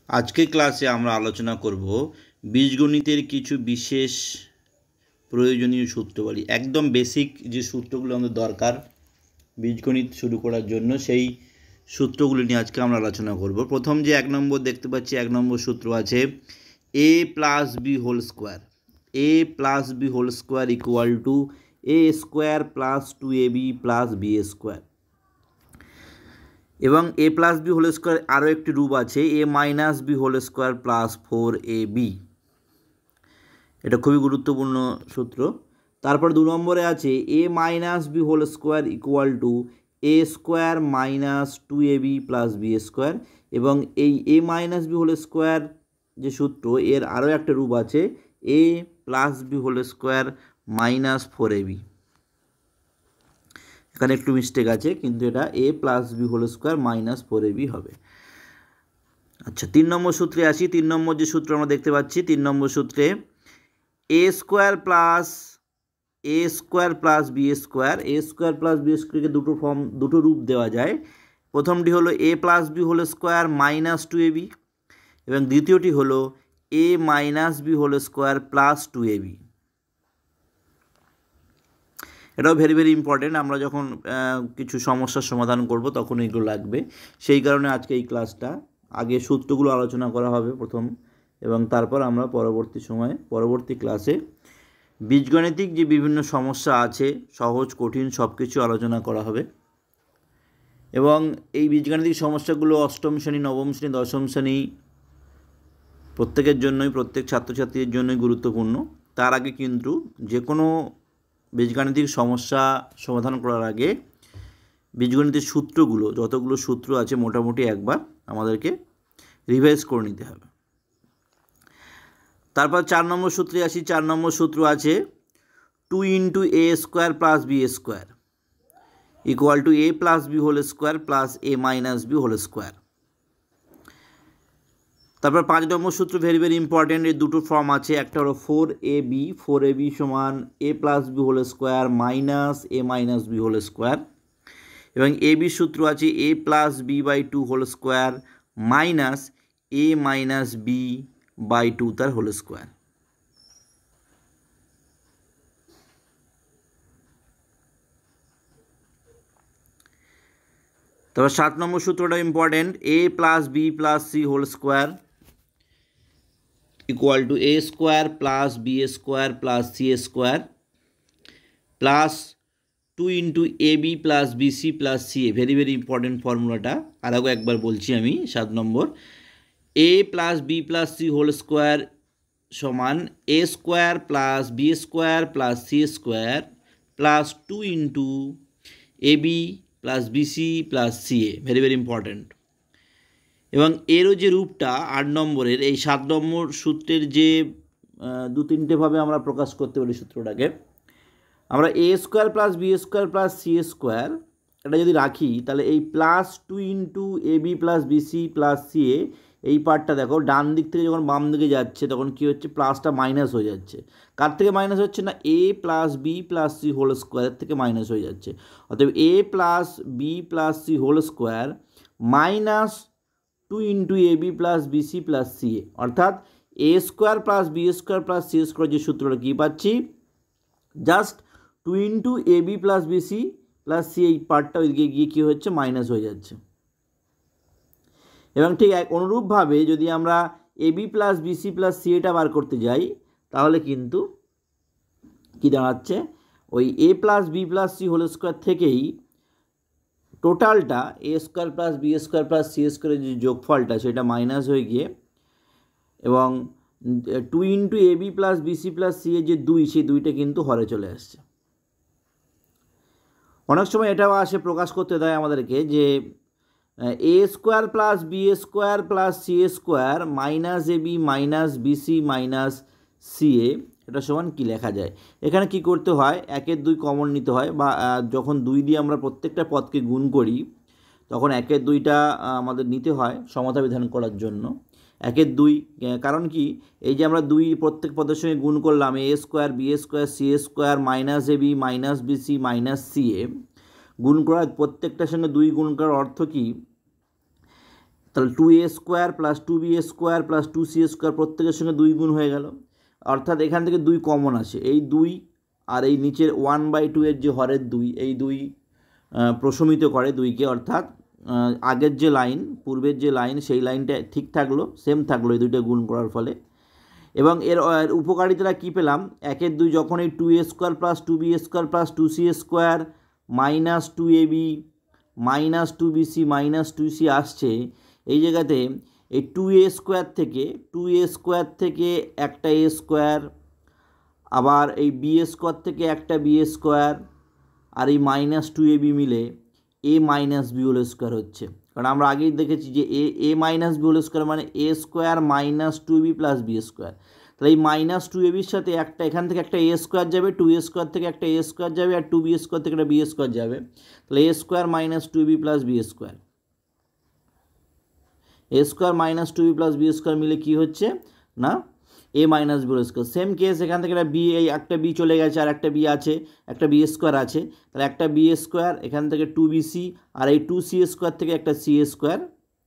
আজকের ক্লাসে আমরা আলোচনা করব বীজগণিতের কিছু বিশেষ প্রয়োজনীয় সূত্রবলী। একদম বেসিক যে সূত্রগুলো আমাদের দরকার বীজগণিত শুরু করার জন্য, সেই সূত্রগুলি নিয়ে আজকে আমরা আলোচনা করব। প্রথম যে 1 নম্বর দেখতে পাচ্ছি, 1 নম্বর সূত্র আছে a plus B whole square. a plus B whole square equal to a square plus 2ab plus B square. এবং A plus B whole square আরও একটি রূপ আছে A minus B whole square plus 4ab। এটা খুবই গুরুত্বপূর্ণ সূত্র। তারপর 2 নম্বরে আছে A minus B whole square equal to A square minus 2ab plus B square. এবং এই A minus B whole square যে সূত্র, এর আরও একটা রূপ আছে A plus B whole square minus 4ab। এখানে একটু মিস্টেক আছে, কিন্তু এটা A plus B whole square minus 4ab হবে। আচ্ছা, 3 নম্বর সূত্রে আসি। 3 নম্বর যে সূত্র আমরা দেখতে পাচ্ছি, 3 নম্বর সূত্রে A square plus B square. A square plus B স্কোয়ারকে দুটো রূপ দেওয়া যায়। প্রথমটি হলো A plus B whole square minus 2ab, এবং দ্বিতীয়টি হলো A minus B whole square plus 2ab। এটাও ভেরি ভেরি ইম্পর্টেন্ট। আমরা যখন কিছু সমস্যার সমাধান করব তখন এগুলো লাগবে। সেই কারণে আজকে এই ক্লাসটা আগে সূত্রগুলো আলোচনা করা হবে প্রথম, এবং তারপর আমরা পরবর্তী ক্লাসে বীজগণিতিক যে বিভিন্ন সমস্যা আছে, সহজ কঠিন সব কিছু আলোচনা করা হবে। এবং এই বীজগণিতিক সমস্যাগুলো অষ্টম শ্রেণী, নবম শ্রেণী, দশম শ্রেণী প্রত্যেকের জন্যই, প্রত্যেক ছাত্রছাত্রীর জন্যই গুরুত্বপূর্ণ। তার আগে কিন্তু যে কোনো বীজগণিতিক সমস্যা সমাধান করার আগে বীজগণিতের সূত্রগুলো, যতগুলো সূত্র আছে মোটামুটি একবার আমাদেরকে রিভাইজ করে নিতে হবে। তারপর 4 নম্বর সূত্রে আসি। 4 নম্বর সূত্র আছে 2 into A square plus B square equal to A plus B whole square plus A minus B whole square. তারপর 5 নম্বর সূত্র ভেরি ভেরি ইম্পর্টেন্ট। এর দুটো ফর্ম আছে। একটা হলো 4ab সমান A plus B whole square minus A minus B whole square. এবং A B সূত্র আছে A plus B by 2 whole square minus A minus B by 2 তার হোল স্কোয়ার। তারপর 7 নম্বর সূত্রটা important. A plus B plus C whole square equal to A square plus B square plus C square plus 2 into A B plus BC plus C A. Very very important ফর্মুলাটা আরও একবার বলছি আমি। 7 number A plus B plus C whole square সমান A square plus B square plus C square plus 2 into A B plus BC plus C A. Very very important. এবং এরও যে রূপটা 8 নম্বরের, এই 7 নম্বর সূত্রের যে 2-3টেভাবে আমরা প্রকাশ করতে পারি সূত্রটাকে। আমরা A square plus B square plus C square এটা যদি রাখি, তাহলে এই plus 2 into A B plus BC plus C A, এই পার্টটা দেখো ডান দিক থেকে যখন বাম দিকে যাচ্ছে তখন কী হচ্ছে, প্লাসটা মাইনাস হয়ে যাচ্ছে। কার থেকে মাইনাস হচ্ছে না, A plus B plus C whole স্কোয়ারের থেকে মাইনাস হয়ে যাচ্ছে। অতএব A plus B plus C whole square minus 2 into A B plus BC plus C A, অর্থাৎ A square plus B square plus C square যে সূত্রটা কী পাচ্ছি, just 2 into A B plus BC plus C, এই পার্টটা ওইদিকে গিয়ে কী হচ্ছে, মাইনাস হয়ে যাচ্ছে। এবং ঠিক অনুরূপভাবে যদি আমরা A B plus BC plus C এটা বার করতে যাই, তাহলে কিন্তু কী দাঁড়াচ্ছে, ওই A plus B plus C whole square থেকেই টোটালটা A square plus B square plus C স্কোয়ারের যে যোগফলটা সেটা মাইনাস হয়ে গিয়ে, এবং 2 into A B plus BC plus C এর যে 2, সেই 2টা কিন্তু হরে চলে আসছে। অনেক সময় এটাও আসে, প্রকাশ করতে দেয় আমাদেরকে যে A square plus B square plus C square minus A B minus BC minus C A, এটা সমান কী লেখা যায়। এখানে কি করতে হয়, 1-এর 2 কমন নিতে হয়, বা যখন 2 দিয়ে আমরা প্রত্যেকটা পদকে গুণ করি তখন 1-এর 2টা আমাদের নিতে হয় সমতা বিধান করার জন্য। 1-এর 2 কারণ কি, এই যে আমরা 2 প্রত্যেক পদের সঙ্গে গুণ করলাম, A square B square C square minus A B minus BC minus C A, গুণ করা প্রত্যেকটার সঙ্গে 2 গুণ করার অর্থ কী, তাহলে 2a² plus 2b² plus 2c² প্রত্যেকের সঙ্গে 2 গুণ হয়ে গেল, অর্থাৎ এখান থেকে 2 কমন আছে, এই 2 আর এই নিচের 1/2 এর যে হরের 2, এই 2 প্রশমিত করে 2কে, অর্থাৎ আগের যে লাইন, পূর্বের যে লাইন, সেই লাইনটা ঠিক থাকলো, সেম থাকলো এই দুইটা গুণ করার ফলে। এবং এর উপকারিতাটা কী পেলাম, 1/2 যখন এই 2a² plus 2b² plus 2c² minus 2ab minus 2bc minus 2c আসছে, এই জায়গাতে এই 2a² থেকে একটা a², আবার এই b² থেকে একটা b², আর এই মাইনাস 2ab মিলে a minus b whole square হচ্ছে। কারণ আমরা আগেই দেখেছি যে a minus b whole square মানে a² minus 2b plus b²। তাহলে এই মাইনাস 2abর সাথে একটা এখান থেকে একটা a² যাবে, 2a² থেকে একটা a² যাবে, আর 2b² থেকে একটা b² যাবে, তাহলে a² minus 2b plus b², a² minus 2b plus b² মিলে কি হচ্ছে না a minus b whole square. Same case, এখান থেকে একটা বি, এই একটা বি চলে গেছে আর একটা বি আছে, একটা b² আছে, তাহলে একটা b², এখান থেকে 2bc, আর এই 2c² থেকে একটা c²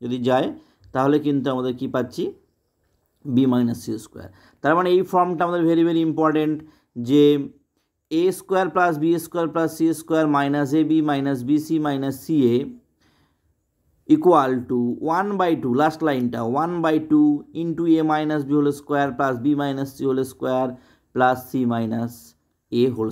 যদি যায়, তাহলে কিন্তু আমাদের কি পাচ্ছি, b মাইনাস c²। তার মানে এই ফর্মটা আমাদের ভেরি ভেরি ইম্পর্টেন্ট, যে a² plus b² plus c² minus ab minus bc minus ca equal to 1/2, last লাইনটা 1/2 into a minus b whole square plus b minus c whole square plus c minus a whole